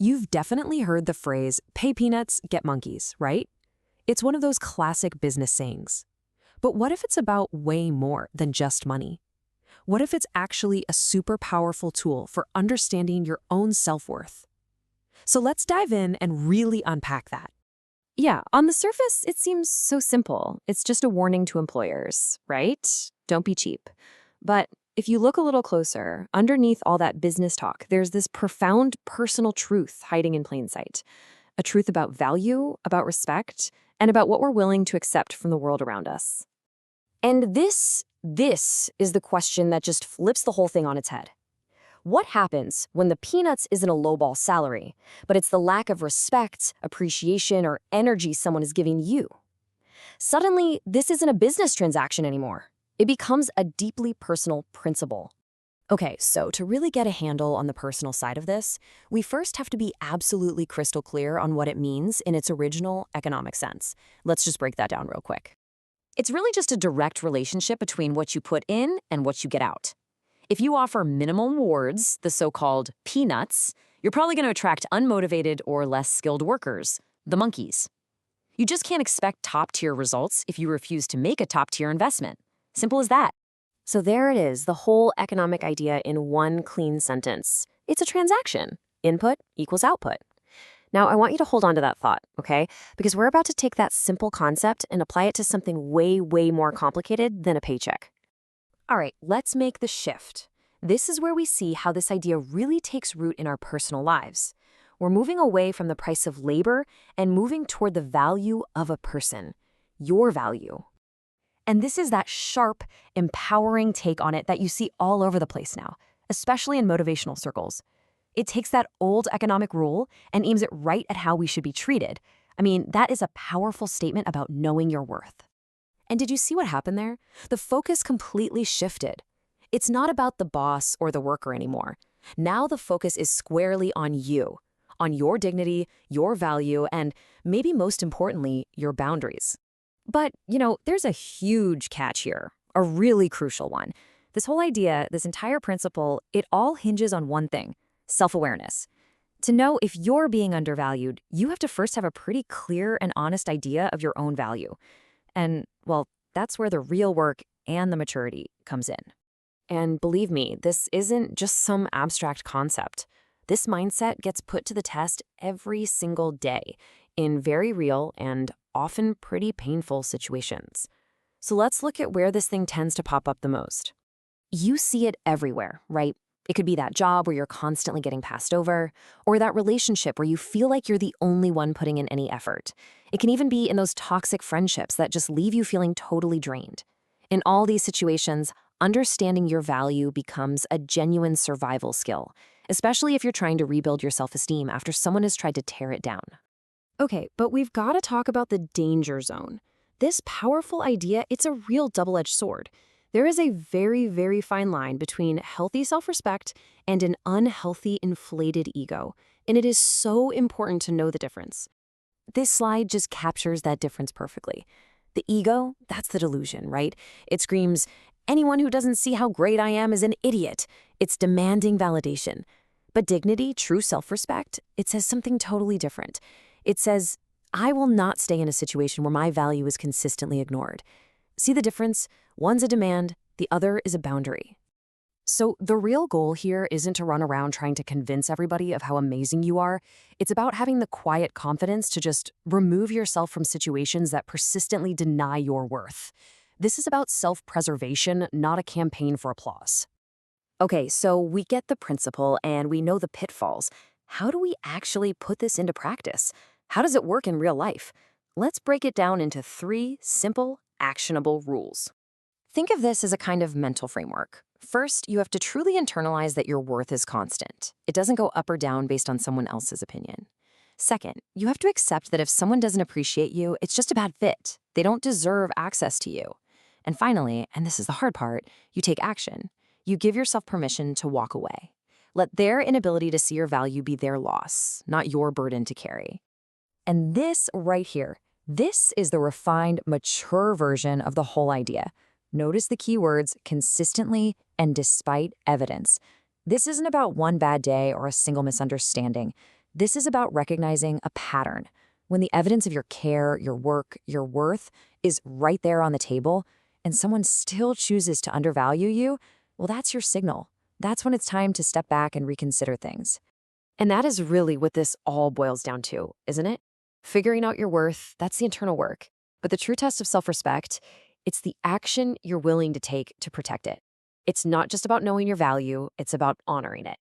You've definitely heard the phrase, pay peanuts, get monkeys, right? It's one of those classic business sayings. But what if it's about way more than just money? What if it's actually a super powerful tool for understanding your own self-worth? So let's dive in and really unpack that. Yeah, on the surface, it seems so simple. It's just a warning to employers, right? Don't be cheap. But if you look a little closer, underneath all that business talk, there's this profound personal truth hiding in plain sight. A truth about value, about respect, and about what we're willing to accept from the world around us. And this is the question that just flips the whole thing on its head. What happens when the peanuts isn't a lowball salary, but it's the lack of respect, appreciation, or energy someone is giving you? Suddenly, this isn't a business transaction anymore. It becomes a deeply personal principle. Okay, so to really get a handle on the personal side of this, we first have to be absolutely crystal clear on what it means in its original economic sense. Let's just break that down real quick. It's really just a direct relationship between what you put in and what you get out. If you offer minimum rewards, the so-called peanuts, you're probably going to attract unmotivated or less skilled workers, the monkeys. You just can't expect top-tier results if you refuse to make a top-tier investment. Simple as that. So there it is, the whole economic idea in one clean sentence. It's a transaction. Input equals output. Now, I want you to hold on to that thought, okay? Because we're about to take that simple concept and apply it to something way, way more complicated than a paycheck. All right, let's make the shift. This is where we see how this idea really takes root in our personal lives. We're moving away from the price of labor and moving toward the value of a person, your value. And this is that sharp, empowering take on it that you see all over the place now, especially in motivational circles. It takes that old economic rule and aims it right at how we should be treated. I mean, that is a powerful statement about knowing your worth. And did you see what happened there? The focus completely shifted. It's not about the boss or the worker anymore. Now the focus is squarely on you, on your dignity, your value, and maybe most importantly, your boundaries. But, there's a huge catch here, a really crucial one. This whole idea, this entire principle, it all hinges on one thing: self-awareness. To know if you're being undervalued, you have to first have a pretty clear and honest idea of your own value. And, well, that's where the real work and the maturity comes in. And believe me, this isn't just some abstract concept. This mindset gets put to the test every single day in very real and often pretty painful situations. So let's look at where this thing tends to pop up the most. You see it everywhere, right? It could be that job where you're constantly getting passed over, or that relationship where you feel like you're the only one putting in any effort. It can even be in those toxic friendships that just leave you feeling totally drained. In all these situations, understanding your value becomes a genuine survival skill, especially if you're trying to rebuild your self-esteem after someone has tried to tear it down. Okay, but we've got to talk about the danger zone. This powerful idea, it's a real double-edged sword. There is a very, very fine line between healthy self-respect and an unhealthy, inflated ego, and it is so important to know the difference. This slide just captures that difference perfectly. The ego, that's the delusion, right? It screams, anyone who doesn't see how great I am is an idiot. It's demanding validation. But dignity, true self-respect, it says something totally different. It says, I will not stay in a situation where my value is consistently ignored. See the difference? One's a demand, the other is a boundary. So the real goal here isn't to run around trying to convince everybody of how amazing you are. It's about having the quiet confidence to just remove yourself from situations that persistently deny your worth. This is about self-preservation, not a campaign for applause. Okay, so we get the principle and we know the pitfalls. How do we actually put this into practice? How does it work in real life? Let's break it down into 3 simple, actionable rules. Think of this as a kind of mental framework. First, you have to truly internalize that your worth is constant. It doesn't go up or down based on someone else's opinion. Second, you have to accept that if someone doesn't appreciate you, it's just a bad fit. They don't deserve access to you. And finally, and this is the hard part, you take action. You give yourself permission to walk away. Let their inability to see your value be their loss, not your burden to carry. And this right here, this is the refined, mature version of the whole idea. Notice the key words, consistently and despite evidence. This isn't about one bad day or a single misunderstanding. This is about recognizing a pattern. When the evidence of your care, your work, your worth is right there on the table, and someone still chooses to undervalue you, well, that's your signal. That's when it's time to step back and reconsider things. And that is really what this all boils down to, isn't it? Figuring out your worth, that's the internal work. But the true test of self-respect, it's the action you're willing to take to protect it. It's not just about knowing your value, it's about honoring it.